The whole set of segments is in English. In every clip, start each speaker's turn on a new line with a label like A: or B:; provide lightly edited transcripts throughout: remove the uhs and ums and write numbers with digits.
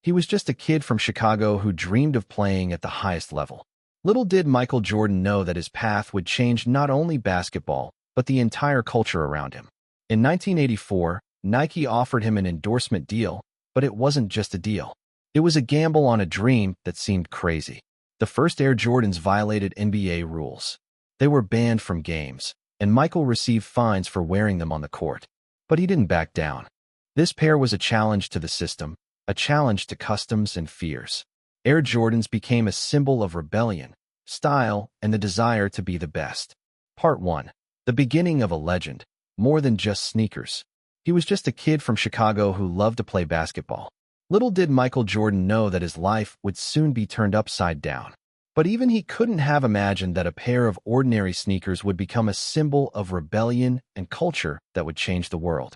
A: He was just a kid from Chicago who dreamed of playing at the highest level. Little did Michael Jordan know that his path would change not only basketball, but the entire culture around him. In 1984, Nike offered him an endorsement deal, but it wasn't just a deal. It was a gamble on a dream that seemed crazy. The first Air Jordans violated NBA rules. They were banned from games, and Michael received fines for wearing them on the court. But he didn't back down. This pair was a challenge to the system, a challenge to customs and fears. Air Jordans became a symbol of rebellion, style, and the desire to be the best. Part 1. The beginning of a legend, more than just sneakers. He was just a kid from Chicago who loved to play basketball. Little did Michael Jordan know that his life would soon be turned upside down. But even he couldn't have imagined that a pair of ordinary sneakers would become a symbol of rebellion and culture that would change the world.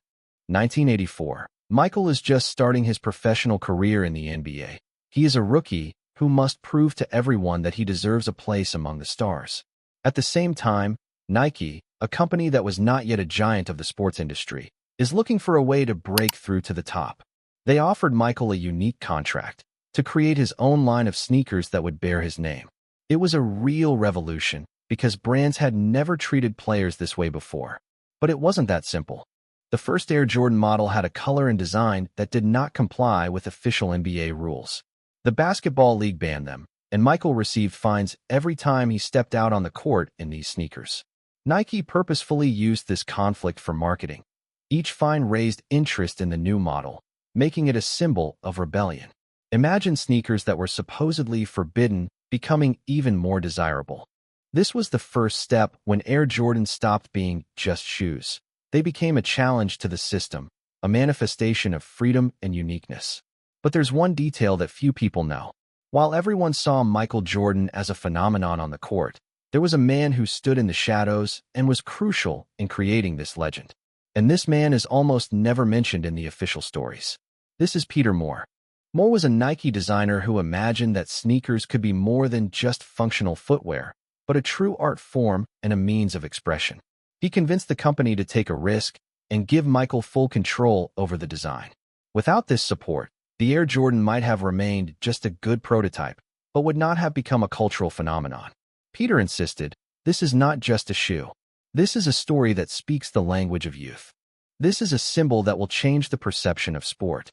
A: 1984. Michael is just starting his professional career in the NBA. He is a rookie who must prove to everyone that he deserves a place among the stars. At the same time, Nike, a company that was not yet a giant of the sports industry, is looking for a way to break through to the top. They offered Michael a unique contract to create his own line of sneakers that would bear his name. It was a real revolution because brands had never treated players this way before. But it wasn't that simple. The first Air Jordan model had a color and design that did not comply with official NBA rules. The basketball league banned them, and Michael received fines every time he stepped out on the court in these sneakers. Nike purposefully used this conflict for marketing. Each fine raised interest in the new model, making it a symbol of rebellion. Imagine sneakers that were supposedly forbidden becoming even more desirable. This was the first step when Air Jordan stopped being just shoes. They became a challenge to the system, a manifestation of freedom and uniqueness. But there's one detail that few people know. While everyone saw Michael Jordan as a phenomenon on the court, there was a man who stood in the shadows and was crucial in creating this legend. And this man is almost never mentioned in the official stories. This is Peter Moore. Moore was a Nike designer who imagined that sneakers could be more than just functional footwear, but a true art form and a means of expression. He convinced the company to take a risk and give Michael full control over the design. Without this support, the Air Jordan might have remained just a good prototype, but would not have become a cultural phenomenon. Peter insisted, "This is not just a shoe. This is a story that speaks the language of youth. This is a symbol that will change the perception of sport."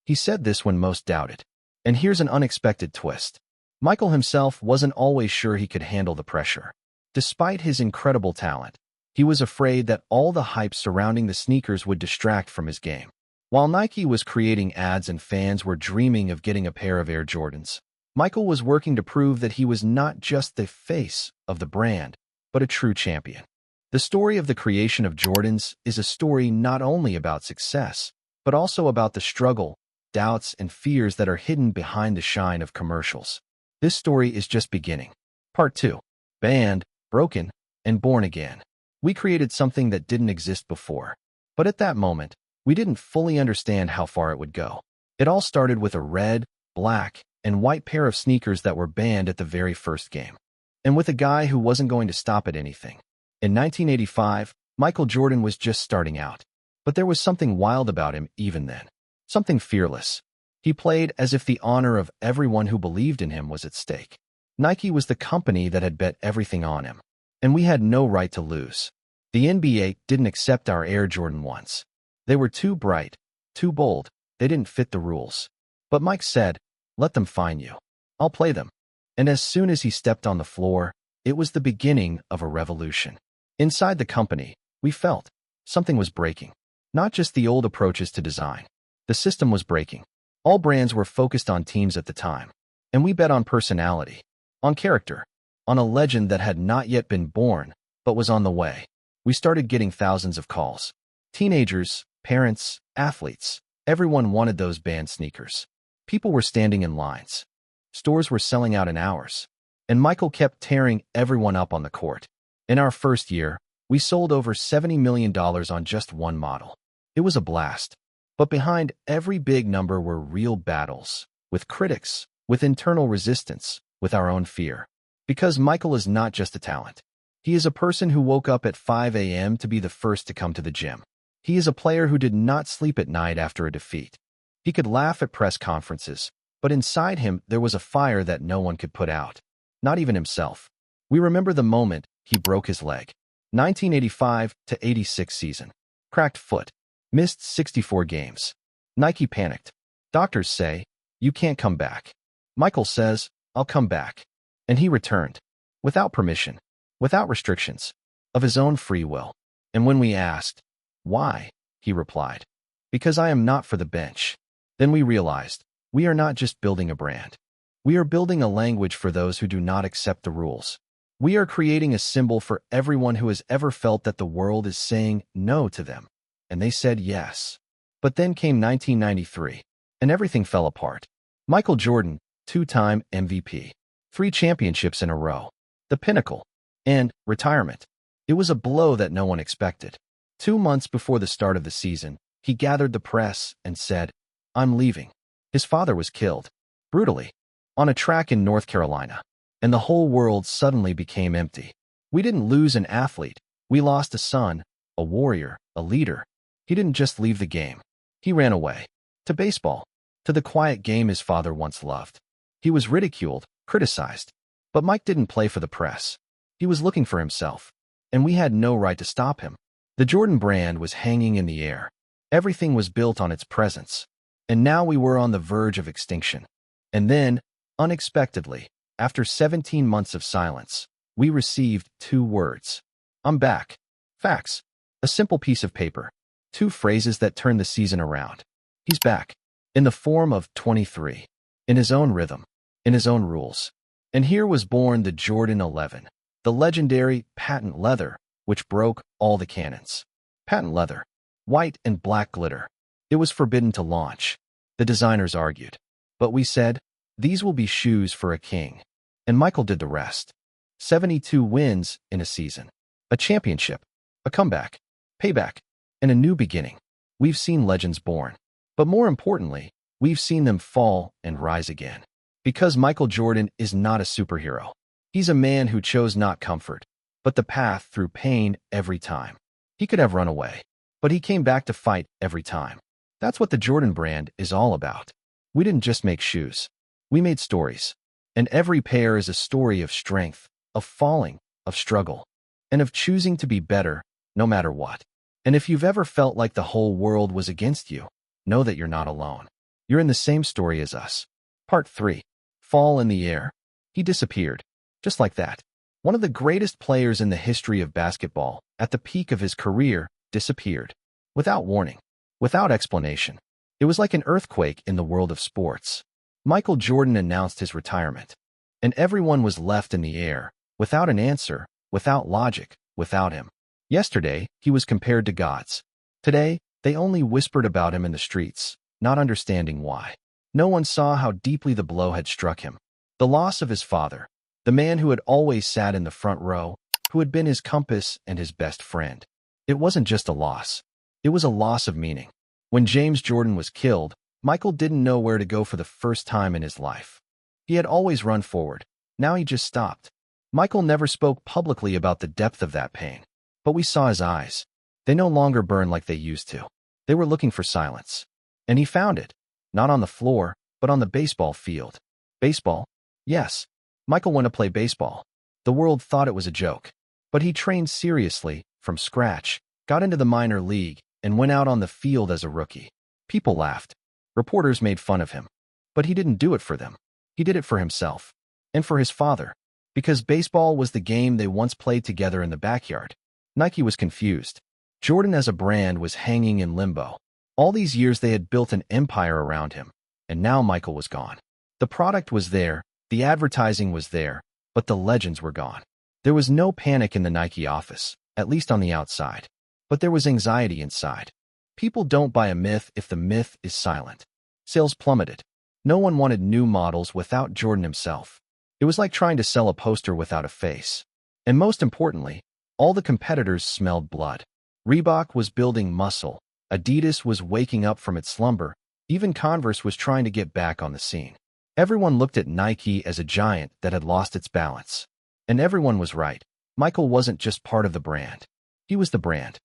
A: He said this when most doubted. And here's an unexpected twist. Michael himself wasn't always sure he could handle the pressure. Despite his incredible talent, he was afraid that all the hype surrounding the sneakers would distract from his game. While Nike was creating ads and fans were dreaming of getting a pair of Air Jordans, Michael was working to prove that he was not just the face of the brand, but a true champion. The story of the creation of Jordans is a story not only about success, but also about the struggle, doubts, and fears that are hidden behind the shine of commercials. This story is just beginning. Part 2. Banned, broken, and born again. We created something that didn't exist before. But at that moment, we didn't fully understand how far it would go. It all started with a red, black, and white pair of sneakers that were banned at the very first game. And with a guy who wasn't going to stop at anything. In 1985, Michael Jordan was just starting out. But there was something wild about him even then. Something fearless. He played as if the honor of everyone who believed in him was at stake. Nike was the company that had bet everything on him. And we had no right to lose. The NBA didn't accept our Air Jordan 1s. They were too bright, too bold. They didn't fit the rules. But Mike said, "Let them fine you. I'll play them." And as soon as he stepped on the floor, it was the beginning of a revolution. Inside the company, we felt something was breaking. Not just the old approaches to design. The system was breaking. All brands were focused on teams at the time. And we bet on personality, on character, on a legend that had not yet been born, but was on the way. We started getting thousands of calls. Teenagers, parents, athletes, everyone wanted those banned sneakers. People were standing in lines. Stores were selling out in hours. And Michael kept tearing everyone up on the court. In our first year, we sold over $70 million on just one model. It was a blast. But behind every big number were real battles, with critics, with internal resistance, with our own fear. Because Michael is not just a talent. He is a person who woke up at 5 a.m. to be the first to come to the gym. He is a player who did not sleep at night after a defeat. He could laugh at press conferences, but inside him there was a fire that no one could put out, not even himself. We remember the moment he broke his leg. 1985-86 season. Cracked foot. Missed 64 games. Nike panicked. Doctors say, "You can't come back." Michael says, "I'll come back." And he returned. Without permission. Without restrictions. Of his own free will. And when we asked, "Why?" he replied, "Because I am not for the bench." Then we realized, we are not just building a brand. We are building a language for those who do not accept the rules. We are creating a symbol for everyone who has ever felt that the world is saying no to them. And they said yes. But then came 1993, and everything fell apart. Michael Jordan, two-time MVP. 3 championships in a row. The pinnacle. And retirement. It was a blow that no one expected. 2 months before the start of the season, he gathered the press and said, "I'm leaving." His father was killed. Brutally. On a track in North Carolina. And the whole world suddenly became empty. We didn't lose an athlete. We lost a son, a warrior, a leader. He didn't just leave the game. He ran away. To baseball. To the quiet game his father once loved. He was ridiculed, criticized. But Mike didn't play for the press. He was looking for himself. And we had no right to stop him. The Jordan brand was hanging in the air. Everything was built on its presence. And now we were on the verge of extinction. And then, unexpectedly, after 17 months of silence, we received 2 words. "I'm back." Facts. A simple piece of paper. 2 phrases that turned the season around. He's back. In the form of 23. In his own rhythm. In his own rules. And here was born the Jordan 11. The legendary patent leather, which broke all the canons. Patent leather. White and black glitter. It was forbidden to launch. The designers argued. But we said, these will be shoes for a king. And Michael did the rest. 72 wins in a season. A championship. A comeback. Payback. And a new beginning. We've seen legends born. But more importantly, we've seen them fall and rise again. Because Michael Jordan is not a superhero. He's a man who chose not comfort, but the path through pain every time. He could have run away, but he came back to fight every time. That's what the Jordan brand is all about. We didn't just make shoes. We made stories. And every pair is a story of strength, of falling, of struggle, and of choosing to be better, no matter what. And if you've ever felt like the whole world was against you, know that you're not alone. You're in the same story as us. Part 3. Fall in the air. He disappeared. Just like that. One of the greatest players in the history of basketball, at the peak of his career, disappeared. Without warning. Without explanation. It was like an earthquake in the world of sports. Michael Jordan announced his retirement. And everyone was left in the air, without an answer, without logic, without him. Yesterday, he was compared to gods. Today, they only whispered about him in the streets, not understanding why. No one saw how deeply the blow had struck him. The loss of his father, the man who had always sat in the front row, who had been his compass and his best friend. It wasn't just a loss. It was a loss of meaning. When James Jordan was killed, Michael didn't know where to go for the first time in his life. He had always run forward. Now he just stopped. Michael never spoke publicly about the depth of that pain. But we saw his eyes. They no longer burned like they used to. They were looking for silence. And he found it. Not on the floor, but on the baseball field. Baseball? Yes. Michael went to play baseball. The world thought it was a joke. But he trained seriously, from scratch, got into the minor league, and went out on the field as a rookie. People laughed. Reporters made fun of him. But he didn't do it for them. He did it for himself. And for his father. Because baseball was the game they once played together in the backyard. Nike was confused. Jordan as a brand was hanging in limbo. All these years they had built an empire around him. And now Michael was gone. The product was there, the advertising was there, but the legends were gone. There was no panic in the Nike office, at least on the outside. But there was anxiety inside. People don't buy a myth if the myth is silent. Sales plummeted. No one wanted new models without Jordan himself. It was like trying to sell a poster without a face. And most importantly, all the competitors smelled blood. Reebok was building muscle. Adidas was waking up from its slumber. Even Converse was trying to get back on the scene. Everyone looked at Nike as a giant that had lost its balance. And everyone was right. Michael wasn't just part of the brand. He was the brand.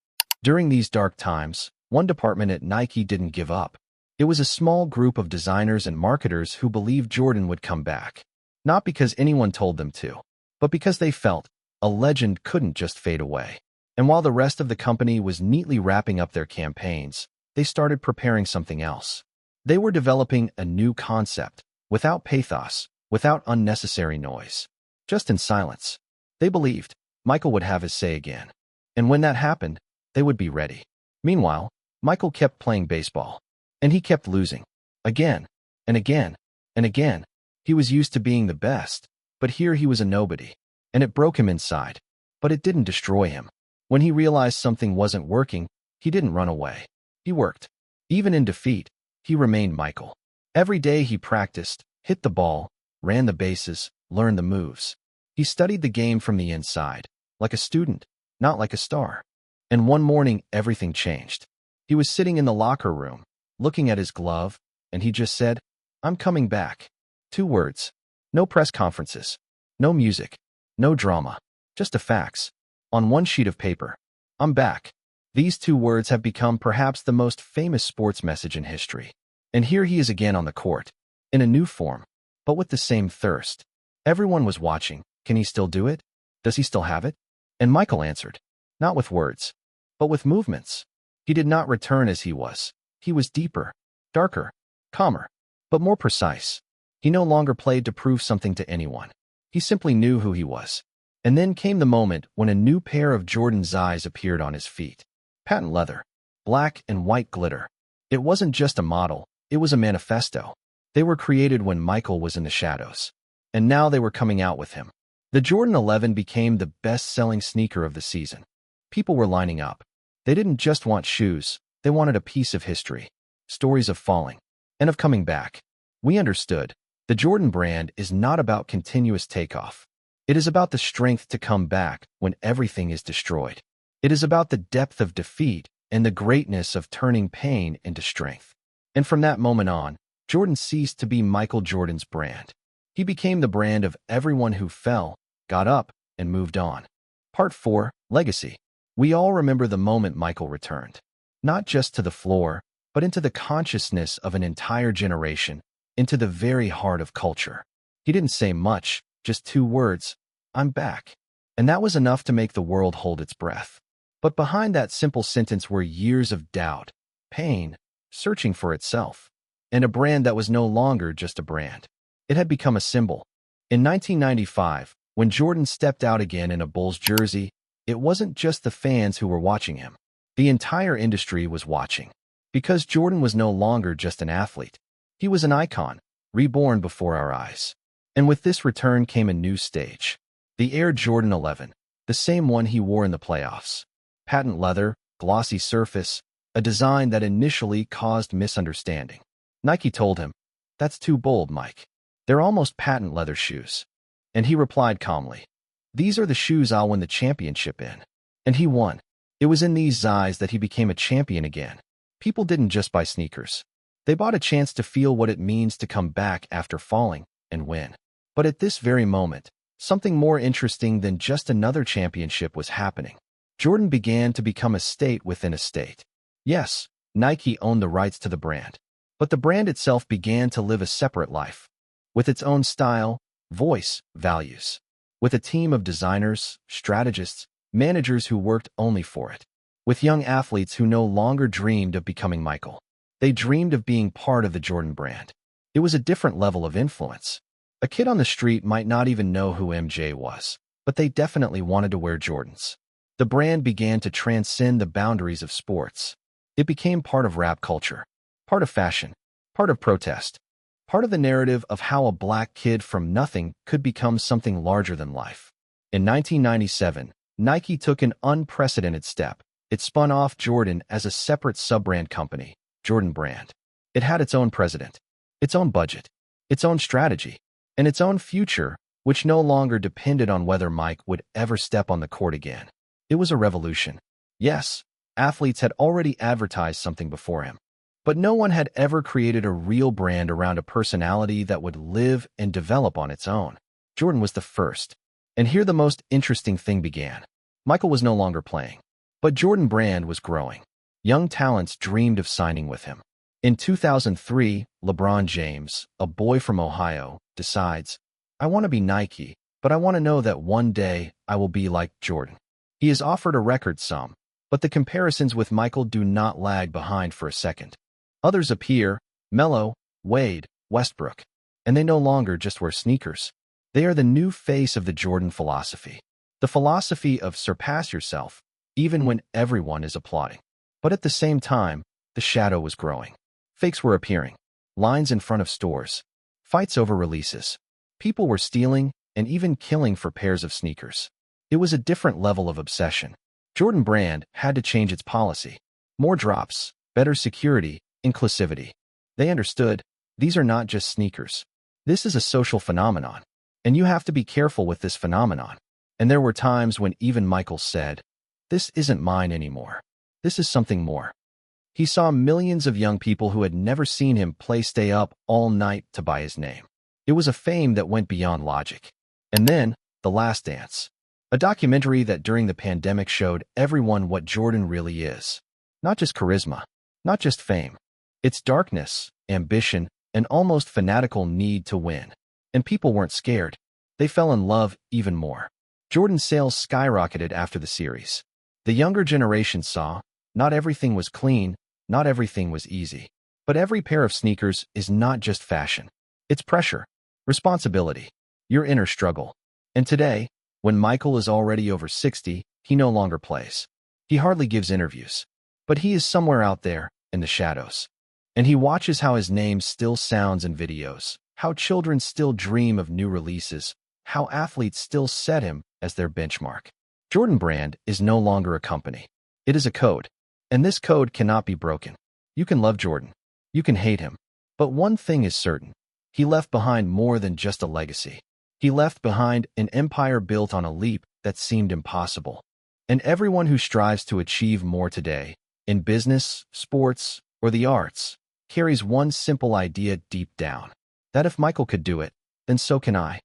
A: During these dark times, one department at Nike didn't give up. It was a small group of designers and marketers who believed Jordan would come back. Not because anyone told them to, but because they felt a legend couldn't just fade away. And while the rest of the company was neatly wrapping up their campaigns, they started preparing something else. They were developing a new concept, without pathos, without unnecessary noise. Just in silence. They believed Michael would have his say again. And when that happened, they would be ready. Meanwhile, Michael kept playing baseball. And he kept losing. Again, and again, and again. He was used to being the best, but here he was a nobody. And it broke him inside. But it didn't destroy him. When he realized something wasn't working, he didn't run away. He worked. Even in defeat, he remained Michael. Every day he practiced, hit the ball, ran the bases, learned the moves. He studied the game from the inside, like a student, not like a star. And one morning, everything changed. He was sitting in the locker room, looking at his glove, and he just said, "I'm coming back." 2 words. No press conferences. No music. No drama. Just the facts. On one sheet of paper. "I'm back." These 2 words have become perhaps the most famous sports message in history. And here he is again on the court, in a new form, but with the same thirst. Everyone was watching. Can he still do it? Does he still have it? And Michael answered, not with words, but with movements. He did not return as he was. He was deeper, darker, calmer, but more precise. He no longer played to prove something to anyone. He simply knew who he was. And then came the moment when a new pair of Jordan's eyes appeared on his feet. Patent leather, black and white glitter. It wasn't just a model, it was a manifesto. They were created when Michael was in the shadows. And now they were coming out with him. The Jordan 11 became the best-selling sneaker of the season. People were lining up. They didn't just want shoes, they wanted a piece of history. Stories of falling. And of coming back. We understood. The Jordan brand is not about continuous takeoff. It is about the strength to come back when everything is destroyed. It is about the depth of defeat and the greatness of turning pain into strength. And from that moment on, Jordan ceased to be Michael Jordan's brand. He became the brand of everyone who fell, got up, and moved on. Part 4, Legacy. We all remember the moment Michael returned. Not just to the floor, but into the consciousness of an entire generation, into the very heart of culture. He didn't say much, just 2 words, "I'm back." And that was enough to make the world hold its breath. But behind that simple sentence were years of doubt, pain, searching for itself, and a brand that was no longer just a brand. It had become a symbol. In 1995, when Jordan stepped out again in a Bulls jersey, it wasn't just the fans who were watching him. The entire industry was watching. Because Jordan was no longer just an athlete. He was an icon, reborn before our eyes. And with this return came a new stage. The Air Jordan 11, the same one he wore in the playoffs. Patent leather, glossy surface, a design that initially caused misunderstanding. Nike told him, "That's too bold, Mike. They're almost patent leather shoes." And he replied calmly, "These are the shoes I'll win the championship in." And he won. It was in these eyes that he became a champion again. People didn't just buy sneakers. They bought a chance to feel what it means to come back after falling and win. But at this very moment, something more interesting than just another championship was happening. Jordan began to become a state within a state. Yes, Nike owned the rights to the brand. But the brand itself began to live a separate life. With its own style, voice, values. With a team of designers, strategists, managers who worked only for it. With young athletes who no longer dreamed of becoming Michael. They dreamed of being part of the Jordan brand. It was a different level of influence. A kid on the street might not even know who MJ was, but they definitely wanted to wear Jordans. The brand began to transcend the boundaries of sports. It became part of rap culture, part of fashion, part of protest, part of the narrative of how a black kid from nothing could become something larger than life. In 1997, Nike took an unprecedented step. It spun off Jordan as a separate sub-brand company, Jordan Brand. It had its own president, its own budget, its own strategy, and its own future, which no longer depended on whether Mike would ever step on the court again. It was a revolution. Yes, athletes had already advertised something before him, but no one had ever created a real brand around a personality that would live and develop on its own. Jordan was the first. And here the most interesting thing began. Michael was no longer playing, but Jordan Brand was growing. Young talents dreamed of signing with him. In 2003, LeBron James, a boy from Ohio, decides, I want to be Nike, but I want to know that one day I will be like Jordan. He is offered a record sum, but the comparisons with Michael do not lag behind for a second. Others appear, Melo, Wade, Westbrook, and they no longer just wear sneakers. They are the new face of the Jordan philosophy. The philosophy of surpass yourself, even when everyone is applauding. But at the same time, the shadow was growing. Fakes were appearing. Lines in front of stores. Fights over releases. People were stealing and even killing for pairs of sneakers. It was a different level of obsession. Jordan Brand had to change its policy. More drops, better security, inclusivity. They understood, these are not just sneakers. This is a social phenomenon, and you have to be careful with this phenomenon. And there were times when even Michael said, this isn't mine anymore. This is something more. He saw millions of young people who had never seen him stay up all night to buy his name. It was a fame that went beyond logic. And then, The Last Dance. A documentary that during the pandemic showed everyone what Jordan really is. Not just charisma, not just fame. It's darkness, ambition, and almost fanatical need to win. And people weren't scared. They fell in love even more. Jordan's sales skyrocketed after the series. The younger generation saw, not everything was clean, not everything was easy. But every pair of sneakers is not just fashion. It's pressure, responsibility, your inner struggle. And today, when Michael is already over 60, he no longer plays. He hardly gives interviews. But he is somewhere out there, in the shadows. And he watches how his name still sounds in videos, how children still dream of new releases, how athletes still set him as their benchmark. Jordan Brand is no longer a company. It is a code. And this code cannot be broken. You can love Jordan. You can hate him. But one thing is certain. He left behind more than just a legacy. He left behind an empire built on a leap that seemed impossible. And everyone who strives to achieve more today, in business, sports, or the arts, carries one simple idea deep down. That if Michael could do it, then so can I.